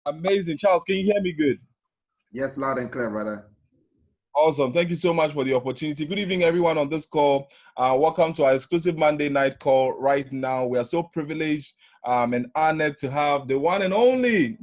Amazing. Charles, can you hear me good? Yes, loud and clear, brother. Awesome. Thank you so much for the opportunity. Good evening, everyone on this call. Welcome to our exclusive Monday night call right now. We are so privileged and honored to have the one and only,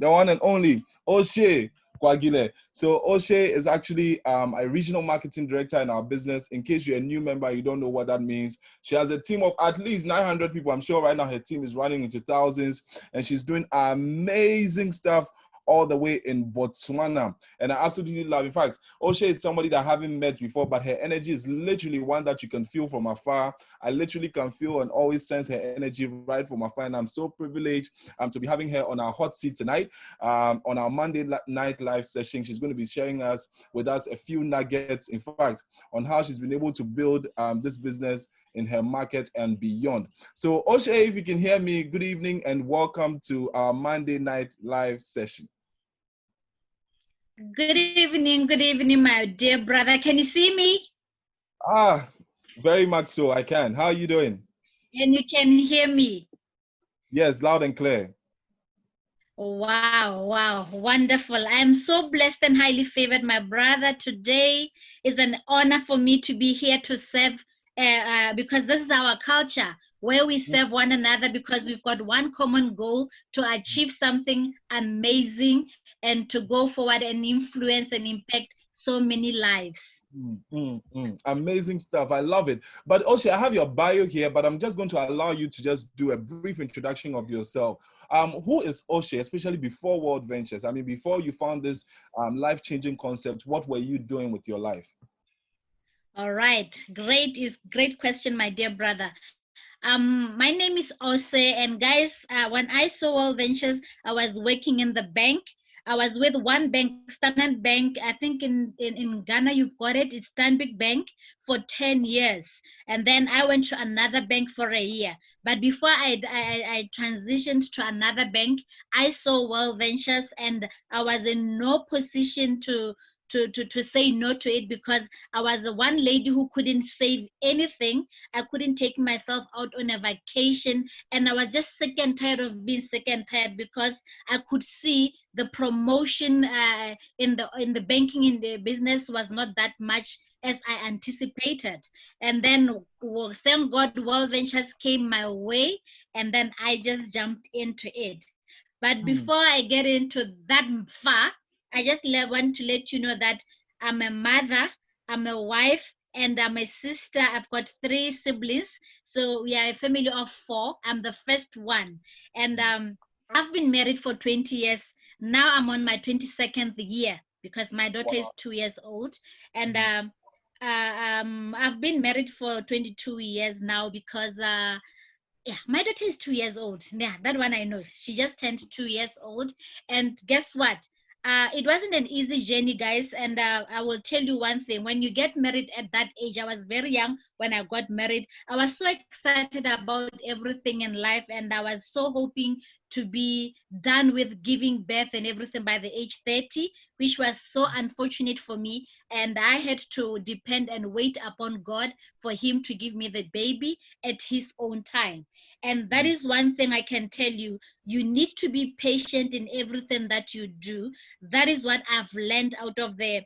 Ose Koagile. So Ose is actually a regional marketing director in our business. In case you're a new member, you don't know what that means. She has a team of at least 900 people. I'm sure right now her team is running into thousands, and she's doing amazing stuff all the way in Botswana. And I absolutely love, in fact, Ose is somebody that I haven't met before, but her energy is literally one that you can feel from afar. I literally can feel and always sense her energy right from afar. And I'm so privileged to be having her on our hot seat tonight, on our Monday night live session. She's going to be sharing with us a few nuggets, in fact, on how she's been able to build this business in her market and beyond. So Ose, if you can hear me, good evening and welcome to our Monday night live session. Good evening, my dear brother. Can you see me? Very much so, I can. How are you doing? And you can hear me? Yes, loud and clear. Wow, wonderful. I'm so blessed and highly favored, my brother. Today is an honor for me to be here to serve because this is our culture where we serve one another because we've got one common goal to achieve something amazing and to go forward and influence and impact so many lives. Amazing stuff. I love it. But Ose, I have your bio here, but I'm just going to allow you to just do a brief introduction of yourself. Who is Ose, especially before Worldventures? I mean, before you found this life-changing concept, what were you doing with your life? All right. Great question, my dear brother. My name is Ose, and guys, when I saw Worldventures, I was working in the bank. I was with one bank, Standard Bank. I think in Ghana, you've got it. It's Stanbic Bank for 10 years. And then I went to another bank for a year. But before I transitioned to another bank, I saw Worldventures, and I was in no position to say no to it because I was the one lady who couldn't save anything. I couldn't take myself out on a vacation, and I was just sick and tired of being sick and tired because I could see the promotion in the banking in the business was not that much as I anticipated. And then, well, thank God, Worldventures came my way, and then I just jumped into it. But before I get into that far, I just want to let you know that I'm a mother, I'm a wife, and I'm a sister. I've got 3 siblings. So we are a family of 4. I'm the first one. And I've been married for 20 years. Now I'm on my 22nd year because my daughter is 2 years old. And I've been married for 22 years now because yeah, my daughter is 2 years old. Yeah, that one I know. She just turned 2 years old. And guess what? It wasn't an easy journey, guys. And I will tell you one thing. When you get married at that age, I was very young when I got married. I was so excited about everything in life. And I was so hoping to be done with giving birth and everything by the age 30, which was so unfortunate for me. And I had to depend and wait upon God for him to give me the baby at his own time. And that is one thing I can tell you. You need to be patient in everything that you do. That is what I've learned out of the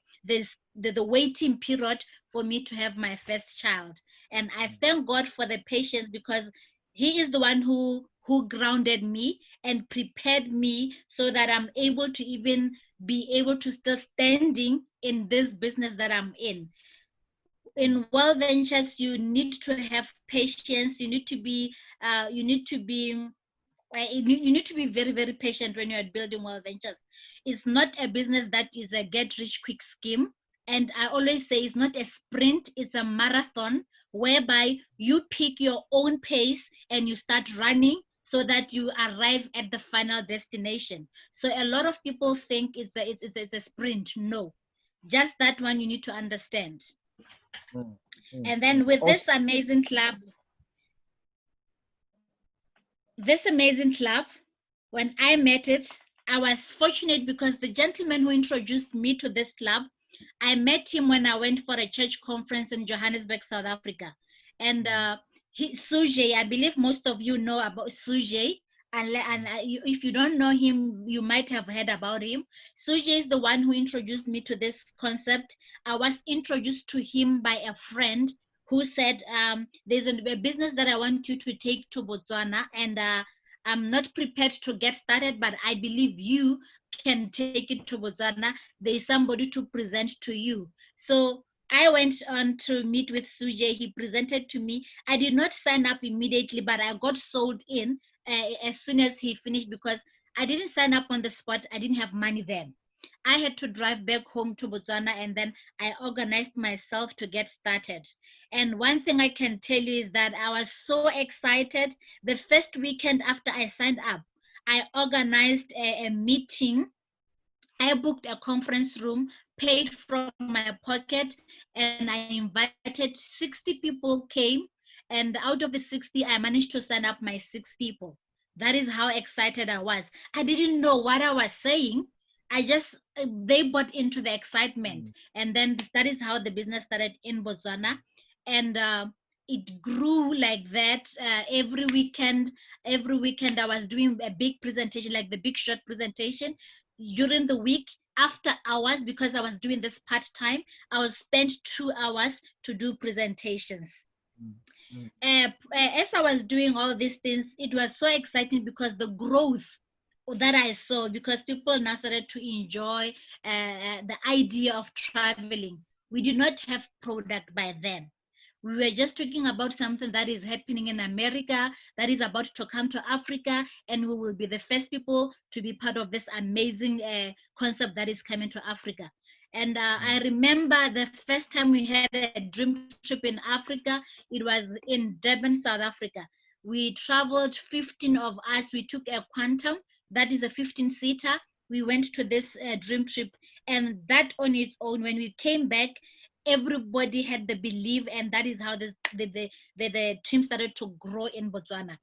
waiting period for me to have my first child. And I thank God for the patience because he is the one who grounded me and prepared me so that I'm able to even be able to still standing in this business that I'm in. In Worldventures, you need to have patience. You need to be very, very patient when you're building Worldventures. It's not a business that is a get rich quick scheme. And I always say it's not a sprint, it's a marathon whereby you pick your own pace and you start running so that you arrive at the final destination. So a lot of people think it's a sprint. No, just that one you need to understand. And then with this amazing club, when I met it, I was fortunate because the gentleman who introduced me to this club, I met him when I went for a church conference in Johannesburg, South Africa. And Suje, I believe most of you know about Suje. if you don't know him, you might have heard about him. Suje is the one who introduced me to this concept. I was introduced to him by a friend who said, there's a business that I want you to take to Botswana, and I'm not prepared to get started, but I believe you can take it to Botswana. There's somebody to present to you. So I went on to meet with Suje. He presented to me. I did not sign up immediately, but I got sold in as soon as he finished, because I didn't sign up on the spot. I didn't have money then. I had to drive back home to Botswana, and then I organized myself to get started. And one thing I can tell you is that I was so excited. The first weekend after I signed up, I organized a meeting. I booked a conference room, paid from my pocket, and I invited 60 people came. And out of the 60, I managed to sign up my 6 people. That is how excited I was. I didn't know what I was saying. I just, they bought into the excitement. And then that is how the business started in Botswana. And it grew like that. Every weekend I was doing a big presentation, like the big short presentation. During the week, after hours, because I was doing this part-time, I would spend 2 hours to do presentations. As I was doing all these things, it was so exciting because the growth that I saw, because people now started to enjoy the idea of traveling. We did not have product by then. We were just talking about something that is happening in America, that is about to come to Africa, and we will be the first people to be part of this amazing concept that is coming to Africa. And I remember the first time we had a dream trip in Africa, it was in Durban, South Africa. We traveled, 15 of us, we took a Quantum, that is a 15-seater. We went to this dream trip, and that on its own, when we came back, everybody had the belief, and that is how the team started to grow in Botswana.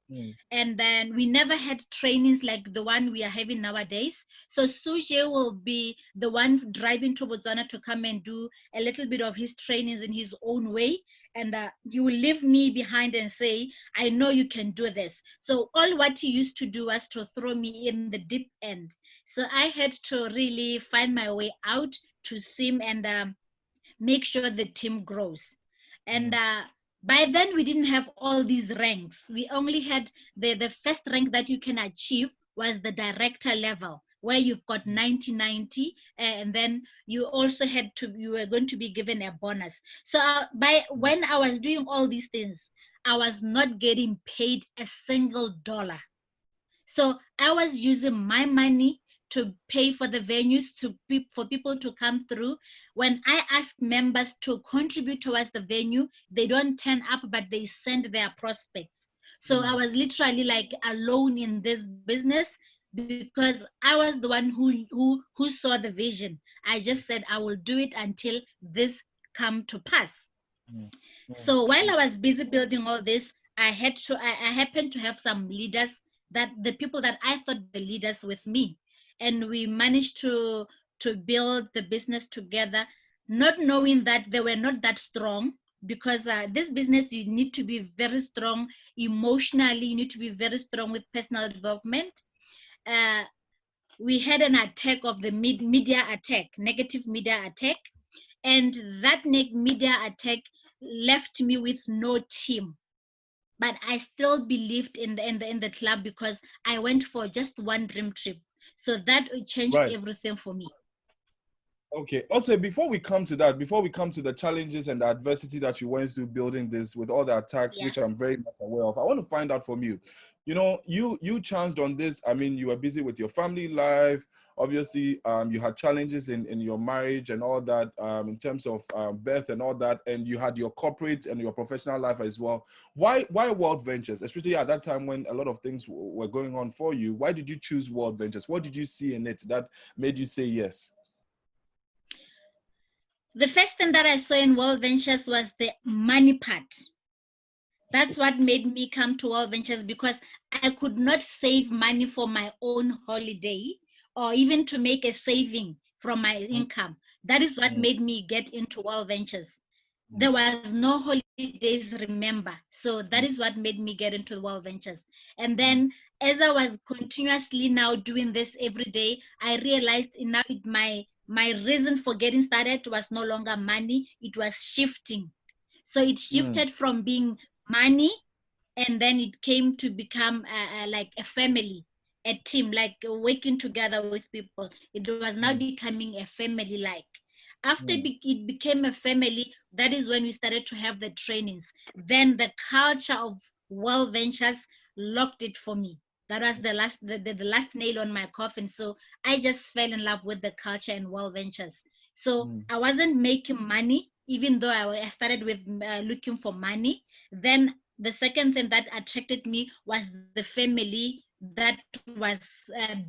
And then we never had trainings like the one we are having nowadays. So Suje will be the one driving to Botswana to come and do a little bit of his trainings in his own way. And he will leave me behind and say, I know you can do this. So all what he used to do was to throw me in the deep end. So I had to really find my way out to swim and make sure the team grows. And by then we didn't have all these ranks. We only had the first rank that you can achieve was the director level, where you've got 90-90, and then you also you were going to be given a bonus. So when I was doing all these things, I was not getting paid a single dollar. So I was using my money to pay for the venues, for people to come through. When I ask members to contribute towards the venue, they don't turn up, but they send their prospects. So I was literally like alone in this business, because I was the one who saw the vision. I just said, I will do it until this come to pass. So while I was busy building all this, I happened to have some leaders, that the people that I thought were leaders with me. And we managed to build the business together, not knowing that they were not that strong, because this business, you need to be very strong emotionally, you need to be very strong with personal development. We had an attack of the media attack, negative media attack, and that media attack left me with no team. But I still believed in the club, because I went for just one dream trip. So that changed everything for me. Okay. Also, before we come to that, before we come to the challenges and the adversity that you went through building this with all the attacks, which I'm very much aware of, I want to find out from you. You know, you chanced on this. I mean, you were busy with your family life. Obviously, you had challenges in your marriage and all that, in terms of birth and all that, and you had your corporate and your professional life as well. Why Worldventures, especially at that time when a lot of things were going on for you? Why did you choose Worldventures? What did you see in it that made you say yes? The first thing that I saw in Worldventures was the money part. That's what made me come to Worldventures, because I could not save money for my own holiday, or even to make a saving from my income. That is what made me get into Worldventures. There was no holidays, remember. So that is what made me get into Worldventures. And then as I was continuously now doing this every day, I realized enough. My reason for getting started was no longer money; it was shifting. So it shifted from being money, and then it came to become like a family, a team, like working together with people. It was now becoming a family. Like after it became a family, that is when we started to have the trainings. Then the culture of Worldventures locked it for me. That was the last nail on my coffin. So I just fell in love with the culture and Worldventures. So I wasn't making money, even though I started with looking for money. Then the second thing that attracted me was the family that was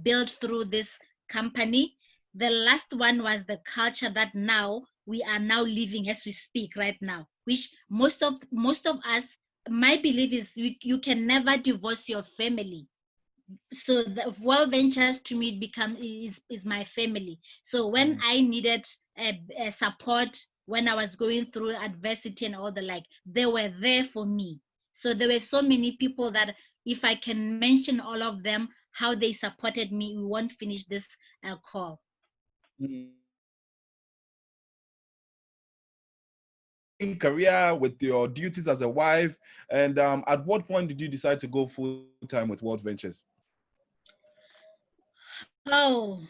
built through this company. The last one was the culture that now we are now living as we speak right now, which most of us, my belief is you can never divorce your family. So the Worldventures to me is my family. So when I needed a support, when I was going through adversity and all the like, they were there for me. So there were so many people that if I can mention all of them, how they supported me, we won't finish this call. Career with your duties as a wife, and at what point did you decide to go full time with Worldventures? Oh,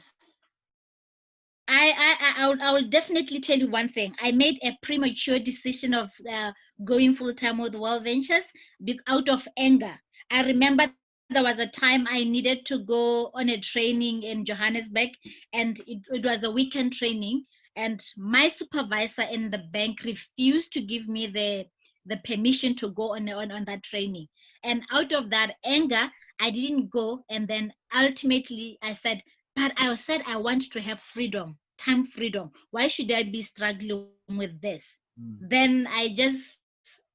I will definitely tell you one thing. I made a premature decision of going full time with Worldventures out of anger. I remember there was a time I needed to go on a training in Johannesburg, and it was a weekend training. And my supervisor in the bank refused to give me the permission to go on that training. And out of that anger, I didn't go. And then ultimately, I said, but I said I want to have freedom, time freedom. Why should I be struggling with this? Then I just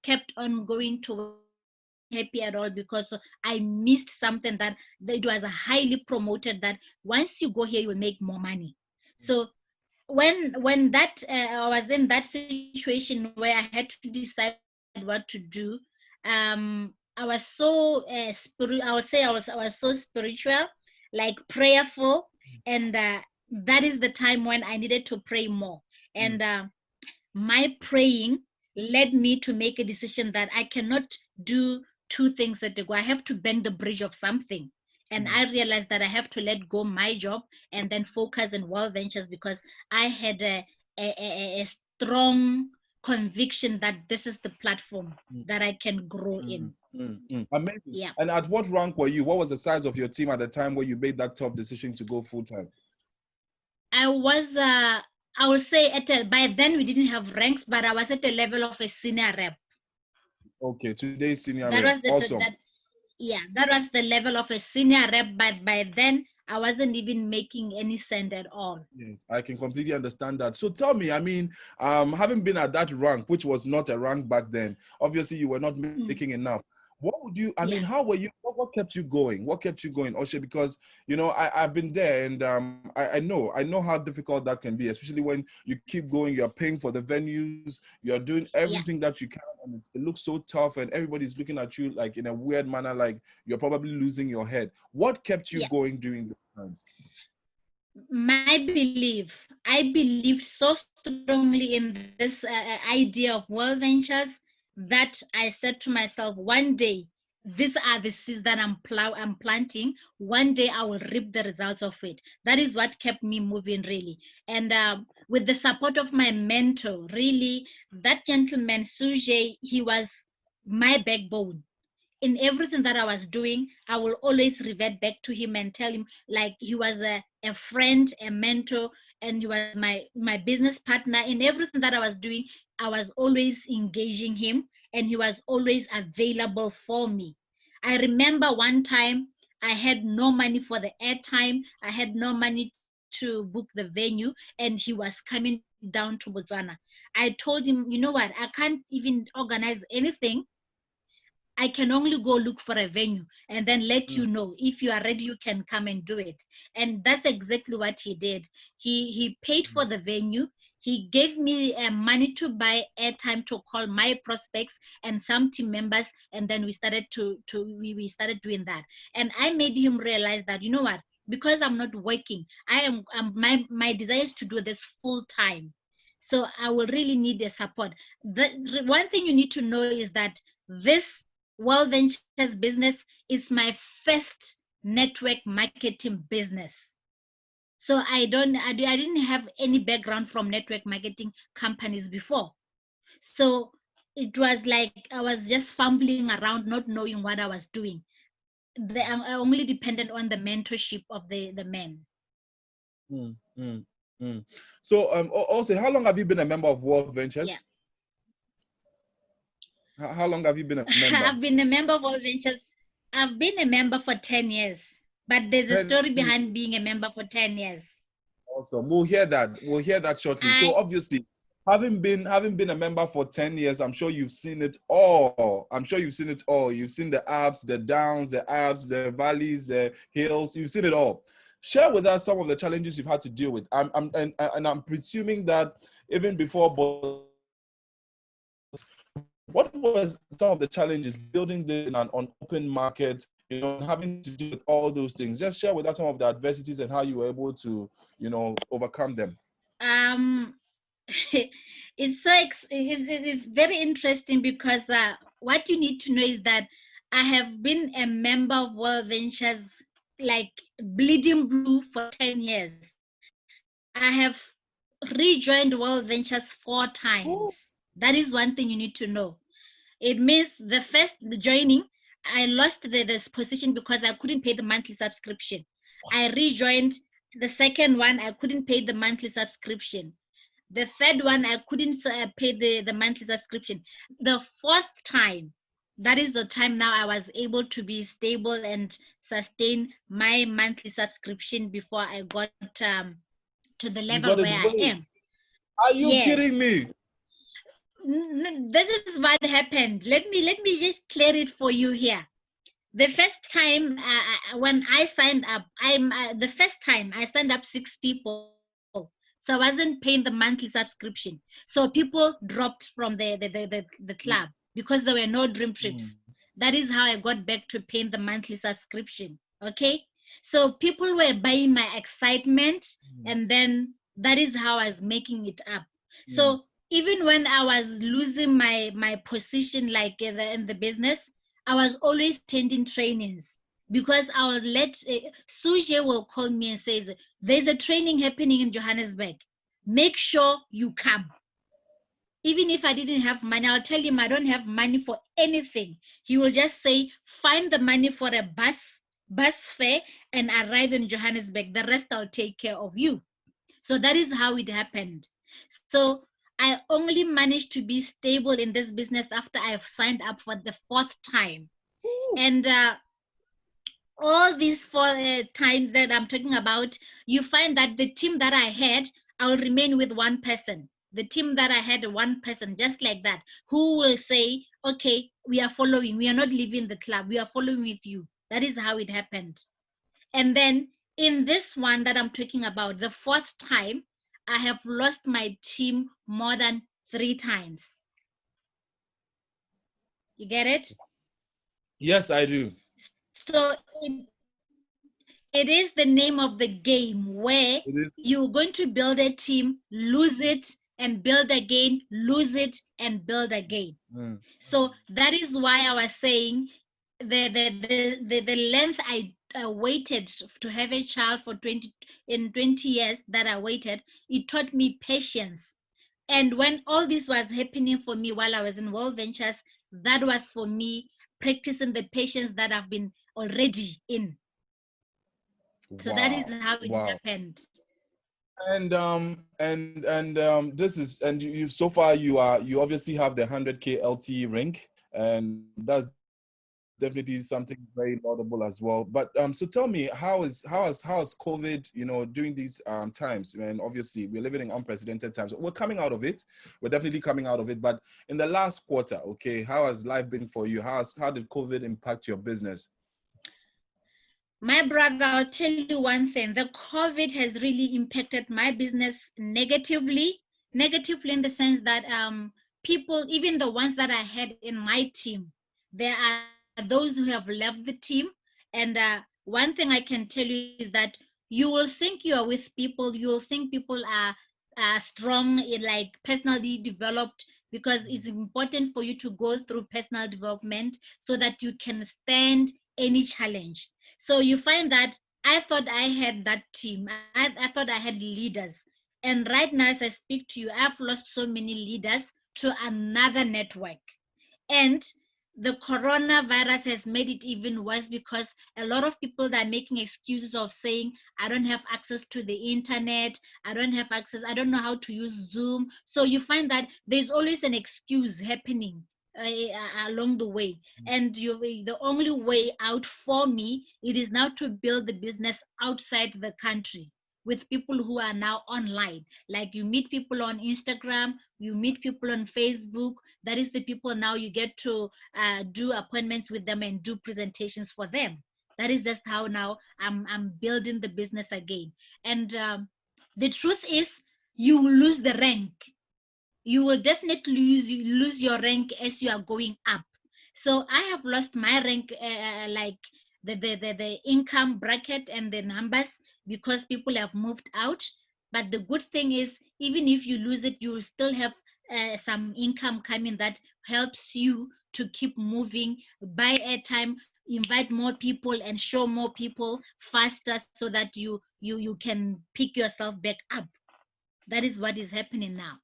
kept on going to work. I wasn't happy at all because I missed something that it was a highly promoted that once you go here, you will make more money. So when that I was in that situation where I had to decide what to do, I was so I would say I was so spiritual, like prayerful, and that is the time when I needed to pray more. And my praying led me to make a decision that I cannot do two things at a go. I have to bend the bridge of something. And I realized that I have to let go my job and then focus on Worldventures because I had a strong conviction that this is the platform that I can grow in. Amazing. Yeah. And at what rank were you? What was the size of your team at the time where you made that tough decision to go full time? I was, I would say, by then we didn't have ranks, but I was at the level of a senior rep. Okay, today's senior That rep. was the Awesome. that was the level of a senior rep, but by then I wasn't even making any cent at all. Yes, I can completely understand that. So tell me, I mean, having been at that rank, which was not a rank back then, obviously you were not making enough. What would you, I mean, how were you, what kept you going? What kept you going, Oshe? Because, you know, I've been there and I know how difficult that can be, especially when you keep going, you're paying for the venues, you're doing everything that you can, and it looks so tough and everybody's looking at you like in a weird manner, like you're probably losing your head. What kept you going during those times? My belief, I believe so strongly in this idea of Worldventures that I said to myself, one day, these are the seeds that I'm planting. One day I will reap the results of it. That is what kept me moving, really. And with the support of my mentor, really, that gentleman, Suje, he was my backbone. In everything that I was doing, I will always revert back to him and tell him like he was a friend, a mentor, and he was my business partner. In everything that I was doing, I was always engaging him and he was always available for me. I remember one time I had no money for the airtime, I had no money to book the venue, and he was coming down to Botswana. I told him, you know what, I can't even organize anything. I can only go look for a venue and then let you know if you are ready, you can come and do it. And that's exactly what he did. He paid for the venue. He gave me money to buy airtime to call my prospects and some team members, and then we started we started doing that. And I made him realize that, you know what, because I'm not working, my desire is to do this full time, so I will really need the support. The one thing you need to know is that this Worldventures business is my first network marketing business. So I didn't have any background from network marketing companies before. So it was like I was just fumbling around, not knowing what I was doing. I only depended on the mentorship of the men. Mm, mm, mm. So also, how long have you been a member of Worldventures? Yeah. How long have you been a member? I've been a member of Worldventures. I've been a member for 10 years, but there's a story behind being a member for 10 years. Awesome. We'll hear that. We'll hear that shortly. So obviously, having been a member for 10 years, I'm sure you've seen it all. I'm sure you've seen it all. You've seen the ups, the downs, the ups, the valleys, the hills. You've seen it all. Share with us some of the challenges you've had to deal with. I'm presuming that even before, what was some of the challenges building this in an open market, you know, having to do with all those things? Just share with us some of the adversities and how you were able to, you know, overcome them. It's very interesting because what you need to know is that I have been a member of Worldventures like bleeding blue for 10 years. I have rejoined Worldventures 4 times. Ooh. That is one thing you need to know. It means the first joining, I lost this position because I couldn't pay the monthly subscription. I rejoined the second one, I couldn't pay the monthly subscription. The third one, I couldn't pay the monthly subscription. The fourth time, that is the time now I was able to be stable and sustain my monthly subscription before I got to the level where I am. Are you kidding me? This is what happened. Let me just clear it for you here. The first time when I signed up, the first time I signed up 6 people. So I wasn't paying the monthly subscription. So people dropped from the club because there were no dream trips. That is how I got back to paying the monthly subscription. Okay? So people were buying my excitement, and then that is how I was making it up. So even when I was losing my position like in the business, I was always attending trainings. Because I'll let Suje will call me and says, there's a training happening in Johannesburg. Make sure you come. Even if I didn't have money, I'll tell him I don't have money for anything. He will just say, find the money for a bus fare and arrive in Johannesburg. The rest I'll take care of you. So that is how it happened. So I only managed to be stable in this business after I've signed up for the 4th time. Ooh. And all these 4 times that I'm talking about, you find that the team that I had, I will remain with one person. The team that I had, one person, just like that, who will say, okay, we are following. We are not leaving the club. We are following with you. That is how it happened. And then in this one that I'm talking about, the 4th time, I have lost my team more than 3 times. You get it? Yes, I do. So it is the name of the game where you're going to build a team, lose it, and build again, lose it, and build again. So that is why I was saying the length I waited to have a child for 20 years that I waited, it taught me patience. And when all this was happening for me while I was in Worldventures, that was for me practicing the patience that I've been already in. So that is how it happened. And this is, and you so far you obviously have the 100K LTE rank, and that's definitely something very laudable as well. But so tell me, how has COVID, you know, during these times? And obviously we're living in unprecedented times. We're coming out of it. We're definitely coming out of it. But in the last quarter, okay, how has life been for you? How did COVID impact your business? My brother, I'll tell you one thing. The COVID has really impacted my business negatively Negatively in the sense that people, even the ones that I had in my team, there are those who have left the team. And one thing I can tell you is that you will think you are with people, you will think people are strong, like personally developed, because it's important for you to go through personal development so that you can stand any challenge. So you find that I thought I had that team. I thought I had leaders. And right now, as I speak to you, I've lost so many leaders to another network. And the coronavirus has made it even worse because a lot of people that are making excuses of saying, I don't have access to the internet, I don't have access, I don't know how to use Zoom. So you find that there's always an excuse happening along the way. And the only way out for me, it is now to build the business outside the country with people who are now online. Like you meet people on Instagram, you meet people on Facebook. That is the people now you get to do appointments with them and do presentations for them. That is just how now I'm building the business again. And the truth is, you will lose the rank. You will definitely lose your rank as you are going up. So I have lost my rank, like the income bracket and the numbers, because people have moved out. But the good thing is, even if you lose it, you will still have some income coming that helps you to keep moving, buy airtime, invite more people, and show more people faster, so that you can pick yourself back up. That is what is happening now.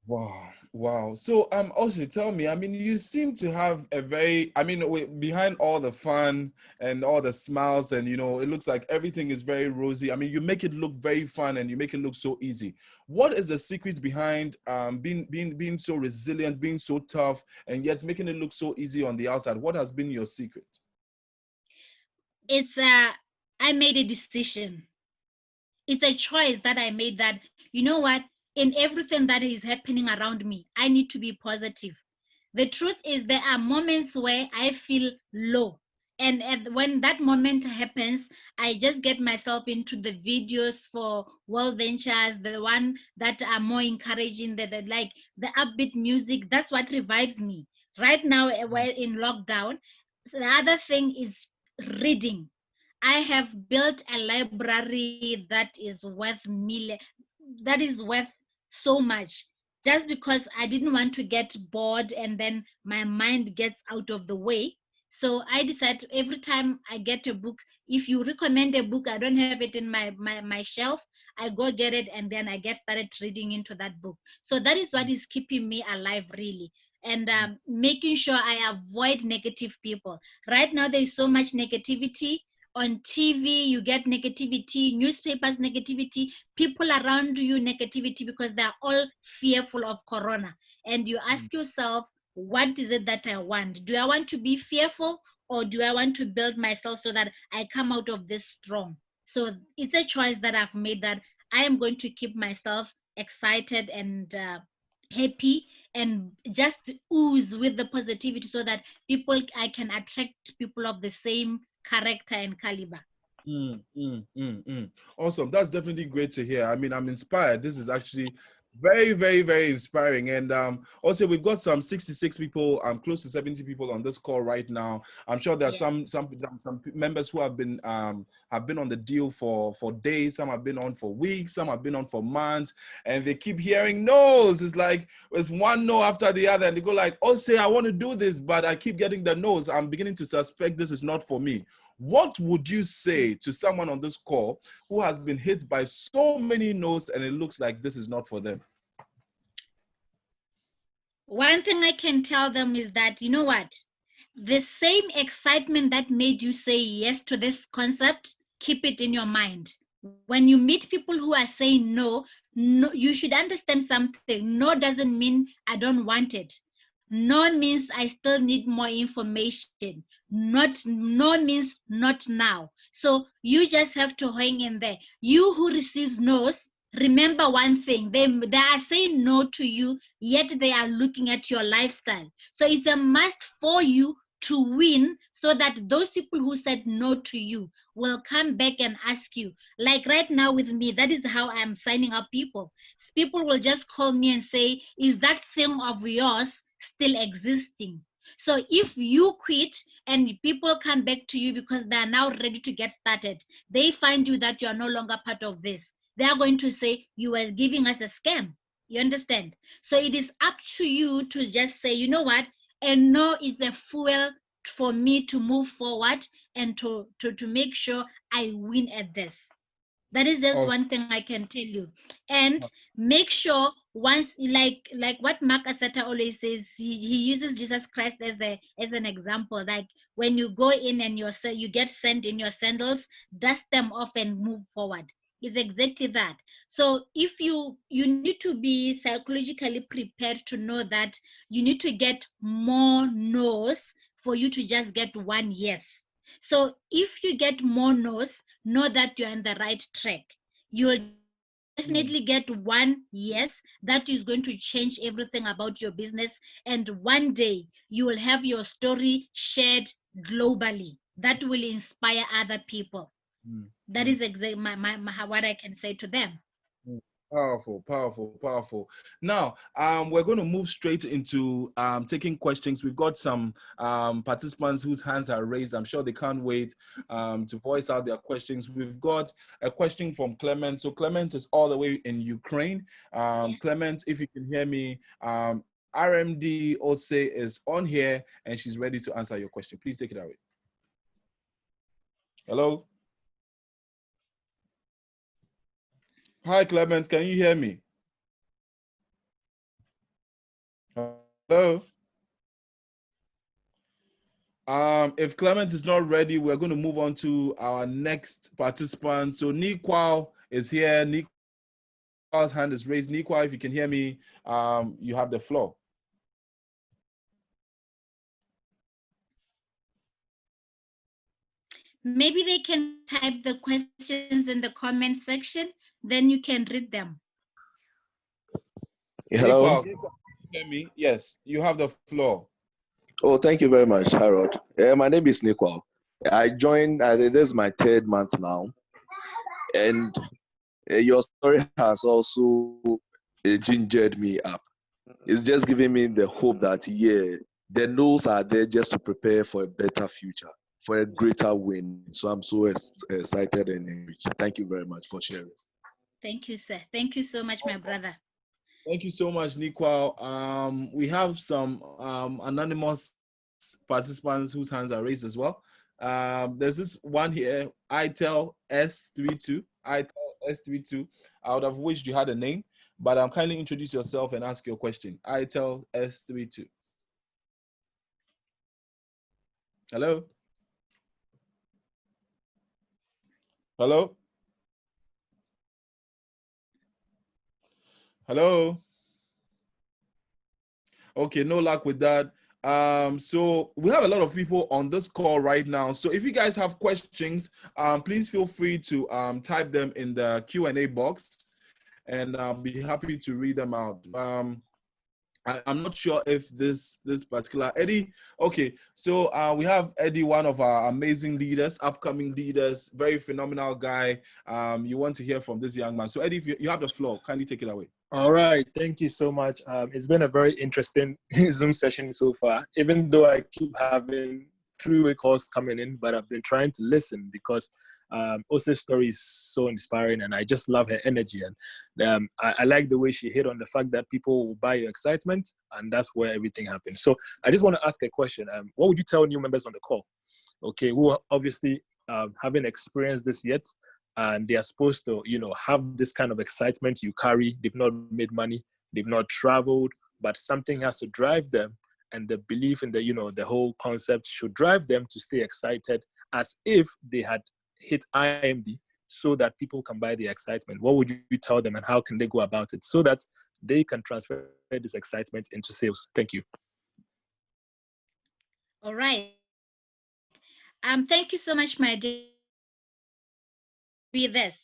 Wow, wow. So also tell me, I mean, you seem to have a very, I mean, behind all the fun and all the smiles, and you know, it looks like everything is very rosy. I mean, you make it look very fun and you make it look so easy. What is the secret behind being so resilient, being so tough, and yet making it look so easy on the outside? What has been your secret? It's I made a decision. It's a choice that I made, that you know what, in everything that is happening around me, I need to be positive. The truth is, there are moments where I feel low, and when that moment happens, I just get myself into the videos for Worldventures, the one that are more encouraging, that like the upbeat music. That's what revives me right now. We're in lockdown. So the other thing is reading. I have built a library that is worth that is worth so much, just because I didn't want to get bored and then my mind gets out of the way. So I decided, every time I get a book, if you recommend a book, I don't have it in my shelf, I go get it, and then I get started reading into that book. So that is what is keeping me alive, really. And making sure I avoid negative people. Right now, there is so much negativity on TV, you get negativity, newspapers negativity, people around you negativity, because they're all fearful of corona. And you ask yourself, what is it that I want? Do I want to be fearful, or do I want to build myself so that I come out of this strong? So it's a choice that I've made, that I am going to keep myself excited and happy, and just ooze with the positivity, so that I can attract people of the same character and caliber. Awesome. That's definitely great to hear. I mean, I'm inspired. This is actually very, very, very inspiring. And also, we've got some 66 people, close to 70 people on this call right now. I'm sure there are some members who have been on the deal for days. Some have been on for weeks. Some have been on for months, and they keep hearing no's. It's like it's one no after the other, and they go like, "Oh, say I want to do this, but I keep getting the no's. I'm beginning to suspect this is not for me." What would you say to someone on this call who has been hit by so many no's and it looks like this is not for them? One thing I can tell them is that, you know what? The same excitement that made you say yes to this concept, keep it in your mind. When you meet people who are saying no, no, you should understand something. No doesn't mean I don't want it. No means I still need more information. No means not now. So you just have to hang in there. You who receives no's, remember one thing: they are saying no to you, yet they are looking at your lifestyle. So it's a must for you to win, so that those people who said no to you will come back and ask you. Like right now with me, that is how I'm signing up people. people will just call me and say, is that thing of yours still existing? So if you quit and people come back to you because they are now ready to get started, they find you that you are no longer part of this, they are going to say you were giving us a scam. You understand? So it is up to you to just say, you know what, and no is a fuel for me to move forward and to make sure I win at this. That is just one thing I can tell you. And make sure once, like what Mark Asata always says, he uses Jesus Christ as an example. Like when you go in and you get sand in your sandals, dust them off and move forward. It's exactly that. So if you need to be psychologically prepared to know that you need to get more no's for you to just get one yes. So if you get more no's, know that you're on the right track. You'll definitely get one yes that is going to change everything about your business, and one day you will have your story shared globally that will inspire other people. That is exactly what I can say to them. Powerful, powerful, powerful. Now, we're going to move straight into taking questions. We've got some participants whose hands are raised. I'm sure they can't wait to voice out their questions. We've got a question from Clement. So Clement is all the way in Ukraine. Clement, if you can hear me, RMD Ose is on here and she's ready to answer your question. Please take it away. Hello? Hi, Clement. Can you hear me? Hello? If Clement is not ready, we're going to move on to our next participant. So Nikwao is here. Nikwao's hand is raised. Nikwao, if you can hear me, you have the floor. Maybe they can type the questions in the comment section, then you can read them. Hello. Nikwao, can you hear me? Yes, you have the floor. Oh, thank you very much, Harold. My name is Nikwao. I joined, this is my 3rd month now. And your story has also gingered me up. It's just giving me the hope that, yeah, the no's are there just to prepare for a better future, for a greater win. So I'm so excited and enriched. Thank you very much for sharing. Thank you, sir. Thank you so much, my brother. Thank you so much, Nikwao. We have some anonymous participants whose hands are raised as well. There's this one here, ITEL S32. ITEL S32. I would have wished you had a name, but kindly introduce yourself and ask your question. ITEL S32. Hello? Hello? Hello? Okay, no luck with that. So we have a lot of people on this call right now. So if you guys have questions, please feel free to type them in the Q&A box, and I'll be happy to read them out. I'm not sure if this particular Eddie. Okay, so we have Eddie, one of our amazing leaders, upcoming leaders, very phenomenal guy. You want to hear from this young man. So Eddie, if you have the floor, kindly take it away. All right, thank you so much. It's been a very interesting Zoom session so far, even though I keep having three-way calls coming in, but I've been trying to listen because Ose's story is so inspiring and I just love her energy. And I like the way she hit on the fact that people will buy your excitement, and that's where everything happens. So I just want to ask a question. What would you tell new members on the call? Okay, who obviously haven't experienced this yet, and they are supposed to, have this kind of excitement you carry. They've not made money, they've not traveled, but something has to drive them. And the belief in the whole concept should drive them to stay excited as if they had hit IMD so that people can buy the excitement. What would you tell them and how can they go about it so that they can transfer this excitement into sales? Thank you. All right. Thank you so much, my dear. Be this.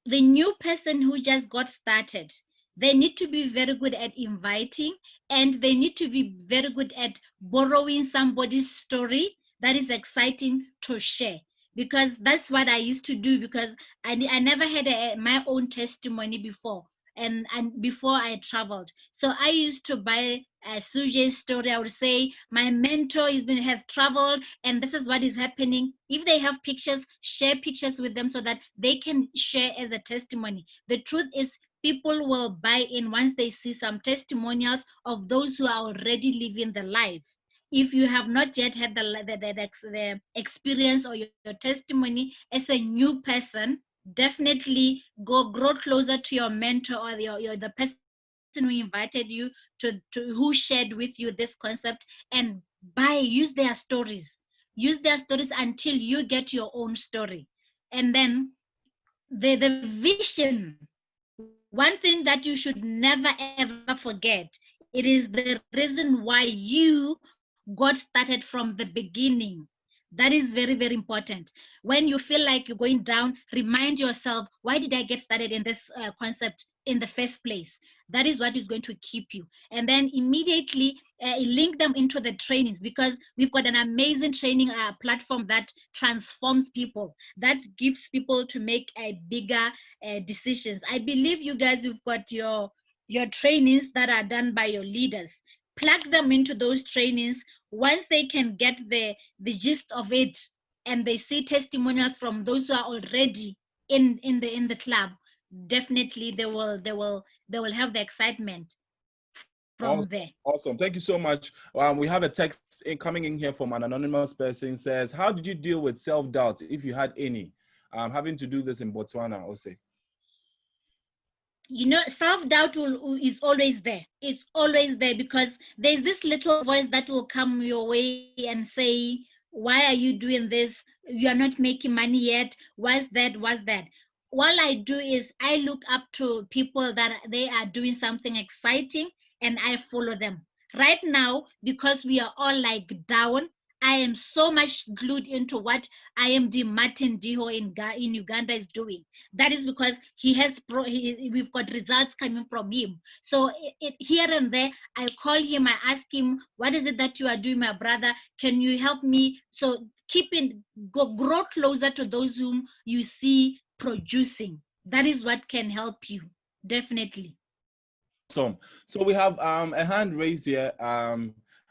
The new person who just got started, they need to be very good at inviting, and they need to be very good at borrowing somebody's story that is exciting to share, because that's what I used to do, because I never had my own testimony before. and before I traveled. So I used to buy Suje's story. I would say my mentor has traveled and this is what is happening. If they have pictures, share pictures with them so that they can share as a testimony. The truth is, people will buy in once they see some testimonials of those who are already living the lives. If you have not yet had the experience or your testimony as a new person, definitely grow closer to your mentor or the person who invited you to who shared with you this concept, and use their stories. Use their stories until you get your own story. And then the vision, one thing that you should never ever forget, it is the reason why you got started from the beginning. That is very, very important. When you feel like you're going down, remind yourself, why did I get started in this concept in the first place? That is what is going to keep you. And then immediately link them into the trainings, because we've got an amazing training platform that transforms people, that gives people to make bigger decisions. I believe you guys, you've got your trainings that are done by your leaders. Plug them into those trainings. Once they can get the gist of it, and they see testimonials from those who are already in the club, definitely they will have the excitement from there. Awesome. Thank you so much. We have a text coming in here from an anonymous person. Says, how did you deal with self-doubt, if you had any, having to do this in Botswana, Ose? You know, self-doubt is always there. It's always there, because there's this little voice that will come your way and say, why are you doing this? You are not making money yet. What's that? What I do is I look up to people that they are doing something exciting, and I follow them. Right now, because we are all like down, I am so much glued into what IMD Martin Diho in Uganda is doing. That is because we've got results coming from him. So here and there, I call him, I ask him, what is it that you are doing, my brother? Can you help me? So grow closer to those whom you see producing. That is what can help you, definitely. Awesome. So we have a hand raised here.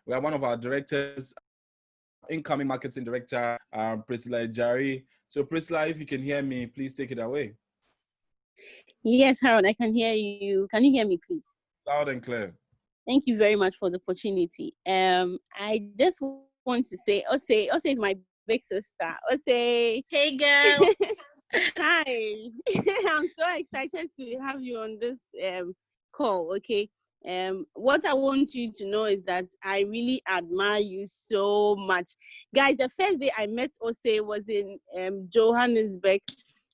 We have one of our directors, incoming marketing director, Priscilla Jari. So Priscilla, if you can hear me, please take it away. Yes, Harold, I can hear you. Can you hear me, please? Loud and clear. Thank you very much for the opportunity. I just want to say, Ose is my big sister. Ose. Hey, girl. Hi. I'm so excited to have you on this call, okay? What I want you to know is that I really admire you so much. Guys, the first day I met Ose was in Johannesburg.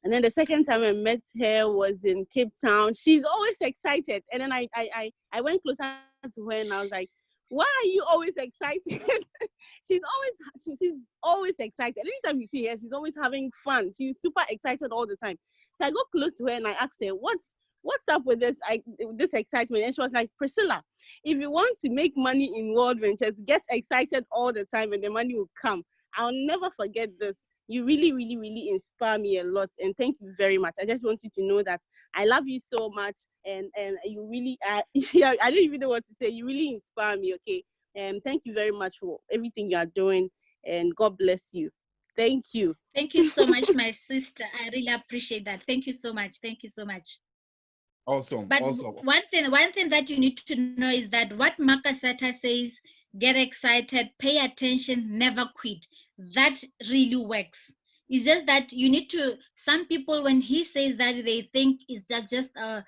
And then the second time I met her was in Cape Town. She's always excited. And then I went closer to her and I was like, why are you always excited? she's always excited. Anytime you see her, she's always having fun. She's super excited all the time. So I got close to her and I asked her, what's up with this excitement? And she was like, Priscilla, if you want to make money in Worldventures, get excited all the time and the money will come. I'll never forget this. You really, really, really inspire me a lot. And thank you very much. I just want you to know that I love you so much. And you really, I don't even know what to say. You really inspire me, okay? And thank you very much for everything you are doing. And God bless you. Thank you. Thank you so much, my sister. I really appreciate that. Thank you so much. Thank you so much. Awesome. But awesome. One thing that you need to know is that what Makasata says, get excited, pay attention, never quit. That really works. It's just that you need to, some people, when he says that, they think it's just a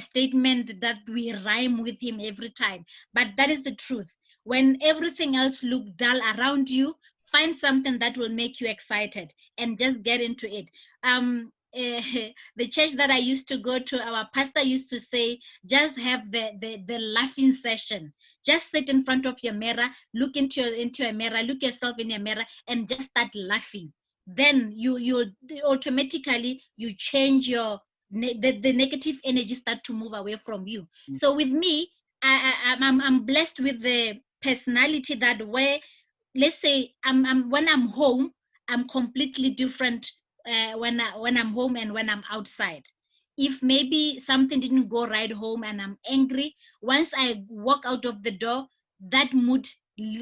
statement that we rhyme with him every time. But that is the truth. When everything else looks dull around you, find something that will make you excited and just get into it. The church that I used to go to, our pastor used to say, just have the laughing session. Just sit in front of your mirror, look into a mirror, look yourself in a mirror, and just start laughing. Then you automatically you change your the negative energy start to move away from you. So with me, I'm blessed with the personality that where, let's say, when I'm home, I'm completely different when I'm home and when I'm outside. if maybe something didn't go right home and I'm angry, once I walk out of the door, that mood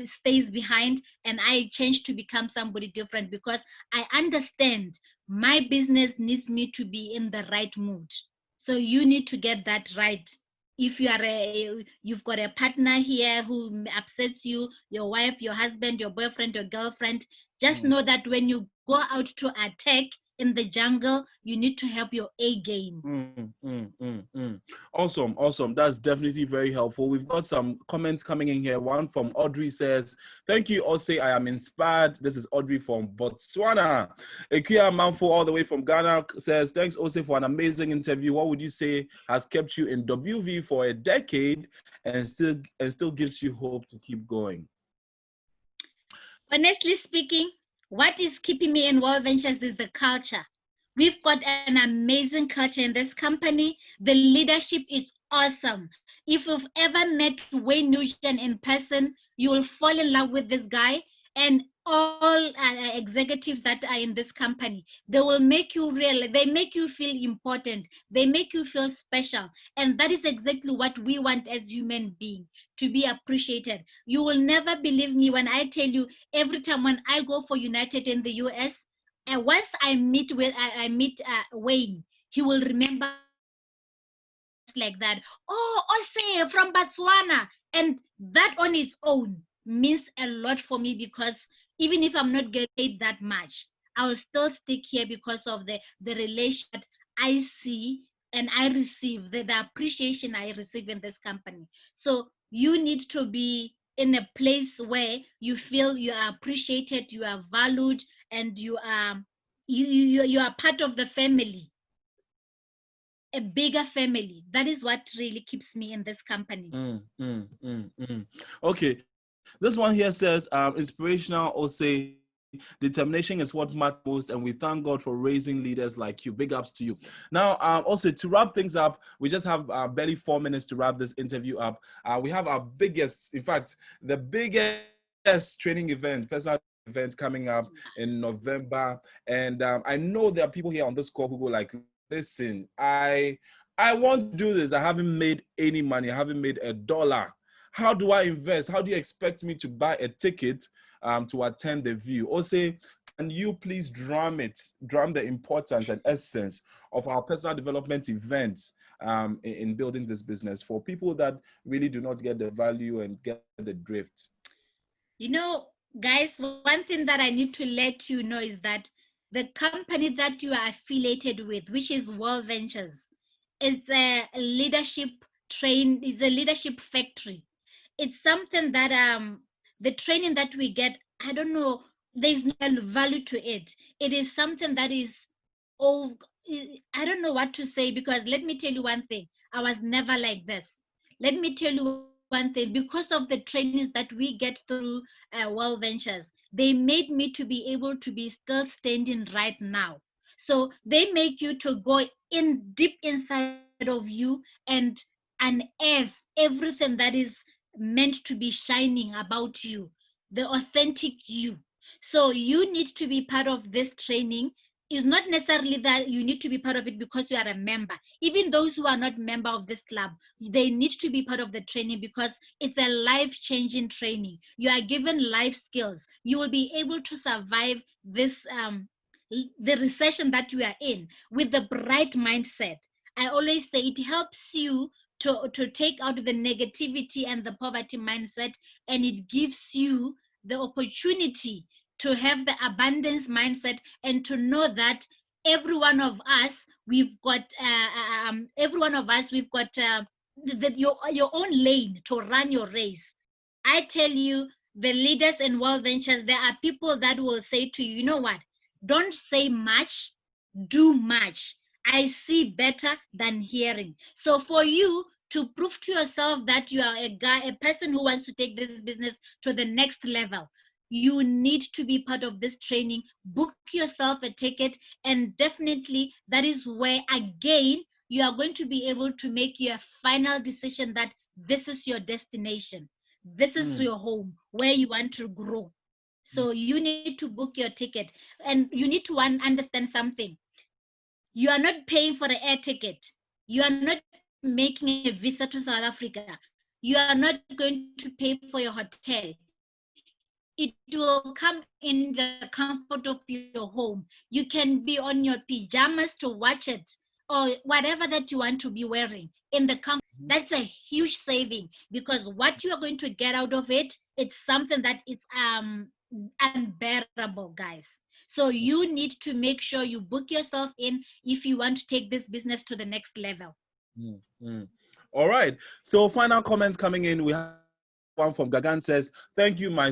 stays behind and I change to become somebody different, because I understand my business needs me to be in the right mood. So you need to get that right. If you've got a partner here who upsets you, your wife, your husband, your boyfriend, your girlfriend, just know that when you go out to attack in the jungle, you need to have your A game. Awesome. That's definitely very helpful. We've got some comments coming in here. One from Audrey says, "Thank you, Ose. I am inspired." This is Audrey from Botswana. Ekia Manfo, all the way from Ghana, says, "Thanks, Ose, for an amazing interview. What would you say has kept you in WV for a decade and still gives you hope to keep going?" Honestly speaking, what is keeping me in Worldventures is the culture. We've got an amazing culture in this company. The leadership is awesome. If you've ever met Wayne Nugent in person, you will fall in love with this guy. And all executives that are in this company, they will make you real. They make you feel important. They make you feel special. And that is exactly what we want as human beings, to be appreciated. You will never believe me when I tell you, every time when I go for United in the US, and once I meet Wayne, he will remember like that. Oh, Ose from Botswana. And that on its own means a lot for me, because even if I'm not getting paid that much, I will still stick here because of the relation that I see and I receive, the appreciation I receive in this company. So you need to be in a place where you feel you are appreciated, you are valued, and you are part of the family, a bigger family. That is what really keeps me in this company. Okay, this one here says, inspirational, or say, determination is what matters most, and we thank God for raising leaders like you. Big ups to you. Now, also to wrap things up, we just have barely 4 minutes to wrap this interview up. We have our biggest, in fact, the biggest training event, personal event coming up in November. And I know there are people here on this call who go like, listen, I want to do this. I haven't made any money. I haven't made $1. How do I invest? How do you expect me to buy a ticket to attend the view? Or say, can you please drum the importance and essence of our personal development events in building this business for people that really do not get the value and get the drift? You know, guys, one thing that I need to let you know is that the company that you are affiliated with, which is Worldventures, is a leadership is a leadership factory. It's something that the training that we get, I don't know, there's no value to it. It is something that is, oh, I don't know what to say, because let me tell you one thing, I was never like this. Let me tell you one thing, because of the trainings that we get through Worldventures, they made me to be able to be still standing right now. So they make you to go in deep inside of you and unearth everything that is meant to be shining about you, the authentic you. So you need to be part of this training. It's not necessarily that you need to be part of it because you are a member. Even those who are not member of this club, they need to be part of the training because it's a life-changing training. You are given life skills. You will be able to survive this the recession that you are in with the bright mindset. I always say it helps you to take out the negativity and the poverty mindset, and it gives you the opportunity to have the abundance mindset and to know that every one of us we've got your own lane to run your race. I tell you, the leaders in Worldventures, there are people that will say to you, you know what, don't say much, do much. I see better than hearing. So for you to prove to yourself that you are a person who wants to take this business to the next level, you need to be part of this training. Book yourself a ticket, and definitely that is where again you are going to be able to make your final decision that this is your destination, this is your home where you want to grow. So you need to book your ticket, and you need to understand something. You are not paying for the air ticket. You are not making a visa to South Africa. You are not going to pay for your hotel. It will come in the comfort of your home. You can be on your pajamas to watch it, or whatever that you want to be wearing in the comfort. That's a huge saving, because what you are going to get out of it, it's something that is unbearable, guys. So you need to make sure you book yourself in if you want to take this business to the next level. All right. So final comments coming in. We have one from Gagan says, "Thank you, my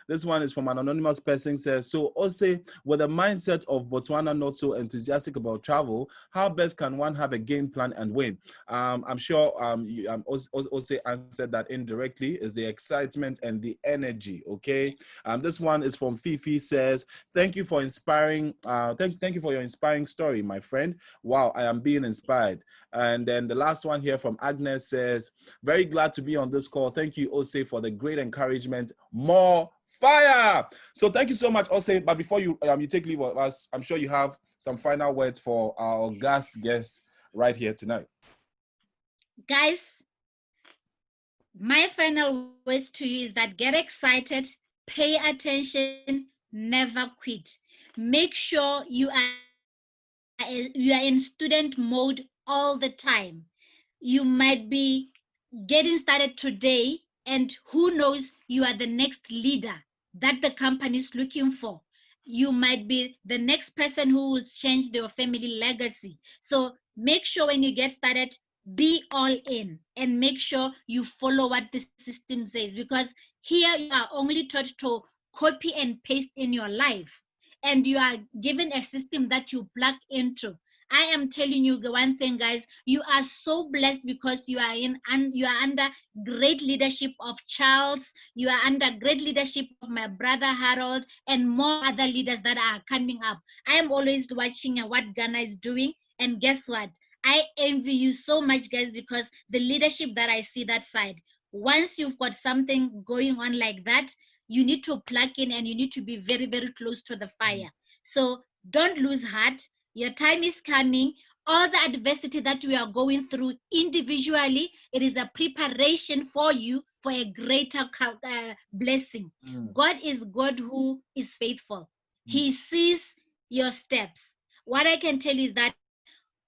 This one is from an anonymous person, says, so Ose, with the mindset of Botswana not so enthusiastic about travel, how best can one have a game plan and win? I'm sure Ose answered that indirectly, is the excitement and the energy, okay? This one is from Fifi, says, thank you for inspiring, thank you for your inspiring story, my friend. Wow, I am being inspired. And then the last one here from Agnes says, very glad to be on this call. Thank you, Ose, for the great encouragement. More fire. So thank you so much, Ose. But before you take leave of us, I'm sure you have some final words for our guest right here tonight. Guys, my final words to you is that get excited, pay attention, never quit. Make sure you are in student mode all the time. You might be getting started today, and who knows, you are the next leader that the company is looking for. You might be the next person who will change your family legacy. So make sure when you get started, be all in and make sure you follow what the system says, because here you are only taught to copy and paste in your life, and you are given a system that you plug into. I am telling you the one thing, guys, you are so blessed because you are under great leadership of Charles, you are under great leadership of my brother Harold, and more other leaders that are coming up. I am always watching what Ghana is doing, and guess what? I envy you so much, guys, because the leadership that I see that side, once you've got something going on like that, you need to plug in and you need to be very, very close to the fire. So don't lose heart. Your time is coming. All the adversity that we are going through individually, it is a preparation for you for a greater blessing. God is God who is faithful. He sees your steps. What I can tell you is that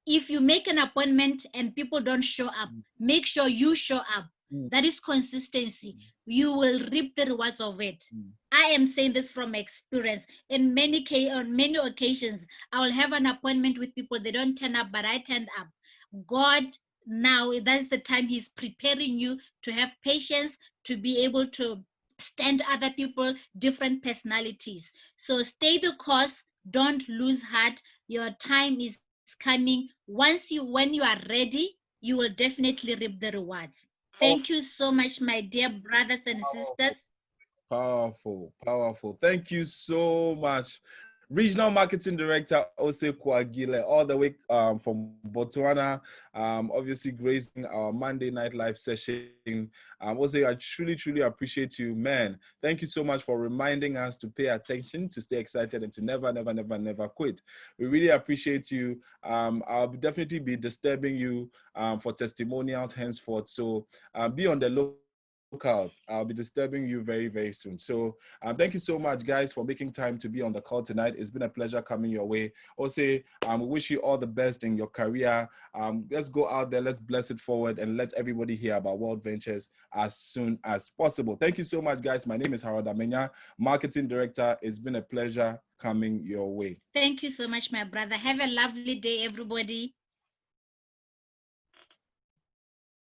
if you make an appointment and people don't show up, make sure you show up. That is consistency. You will reap the rewards of it. I am saying this from experience. On many occasions, I will have an appointment with people, they don't turn up, but I turned up. God, now that's the time He's preparing you to have patience, to be able to stand other people, different personalities. So stay the course, don't lose heart. Your time is coming. When you are ready, you will definitely reap the rewards. Thank you so much, my dear brothers and sisters. Powerful, powerful. Thank you so much. Regional Marketing Director Ose Koagile, all the way from Botswana, obviously gracing our Monday Night Live session. Ose, I truly, truly appreciate you, man. Thank you so much for reminding us to pay attention, to stay excited, and to never, never, never, never quit. We really appreciate you. I'll definitely be disturbing you for testimonials henceforth. So be on the lookout. I'll be disturbing you very, very soon. So thank you so much, guys, for making time to be on the call tonight. It's been a pleasure coming your way. Also, we wish you all the best in your career. Let's go out there, let's bless it forward, and let everybody hear about Worldventures as soon as possible. Thank you so much, guys. My name is Harold Amenya, Marketing Director. It's been a pleasure coming your way. Thank you so much, my brother. Have a lovely day, everybody.